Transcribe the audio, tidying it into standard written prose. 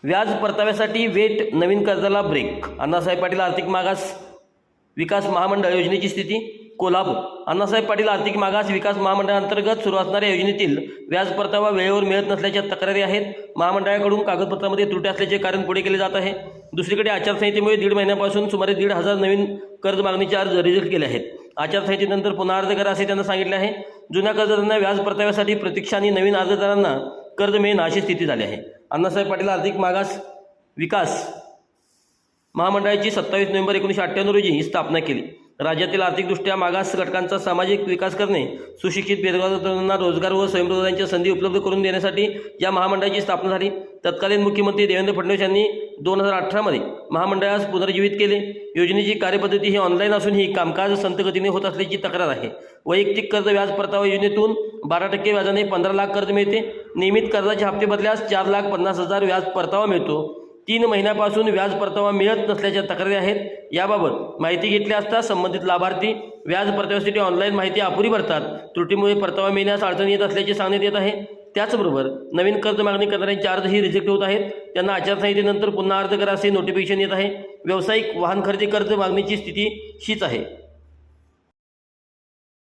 व्याज परताव्यासाठी वेट, नवीन कर्जाला ब्रेक. अण्णासाहेब पाटील आर्थिक मागास विकास महामंडळ योजनेची स्थिती. कोल्हापूर. अण्णासाहेब पाटील आर्थिक मागास विकास महामंडळांतर्गत सुरू असणाऱ्या योजनेतील व्याज परतावा वेळेवर मिळत नसल्याच्या तक्रारी आहेत. महामंडळाकडून कागदपत्रामध्ये त्रुटी असल्याचे कारण पुढे केले जात आहे. दुसरीकडे आचारसंहितेमुळे 1.5 महिन्यापासून सुमारे 1,500 नवीन कर्ज मागणीचे अर्ज रिजेक्ट केले आहेत. आचारसंहितेनंतर पुन्हा अर्ज करा असे त्यांना सांगितले आहे. जुन्या कर्जदारांना व्याज परताव्यासाठी प्रतीक्षा आणि नवीन अर्जदारांना कर्ज मिळेना अशी स्थिती झाली आहे. अण्णासाहेब पाटील आर्थिक मागास विकास महामंडळाची 27 नोव्हेंबर 1998 रोजी ही स्थापना केली. राज्यातील आर्थिकदृष्ट्या मागास घटकांचा सामाजिक विकास करणे, सुशिक्षित बेरोजगार तरुणांना रोजगार व स्वयंरोजगारांच्या संधी उपलब्ध करून देण्यासाठी या महामंडळाची स्थापना झाली. तत्कालीन मुख्यमंत्री देवेंद्र फडणवीस यांनी 2018 मध्ये महामंडळास पुनर्जीवित केले. योजनेची कार्यपद्धती ही ऑनलाईन असूनही कामकाज संथ गतीने होत असल्याची तक्रार आहे. वैयक्तिक कर्ज व्याज परतावा योजनेतून 12% व्याजाने 15 लाख कर्ज मिळते. नियमित कर्जाचे हप्ते बदल्यास 4,50,000 व्याज परतावा मिळतो. 3 महिन्यापासून व्याज परतावा मिळत नसल्याच्या तक्रारी आहेत. याबाबत माहिती घेतली असता संबंधित लाभार्थी व्याज परताव्यासाठी ऑनलाईन माहिती अपुरी भरतात. त्रुटीमुळे परतावा मिळण्यास अडचण येत असल्याचे सांगण्यात येत आहे. त्याचबरोबर नवीन कर्ज मागणी करणाऱ्यांचे अर्जही रिजेक्ट होत आहेत. त्यांना आचारसंहितेनंतर पुन्हा अर्ज करा असे नोटिफिकेशन येत आहे. व्यावसायिक वाहन खरेदी कर्ज मागणीची स्थिती हीच आहे.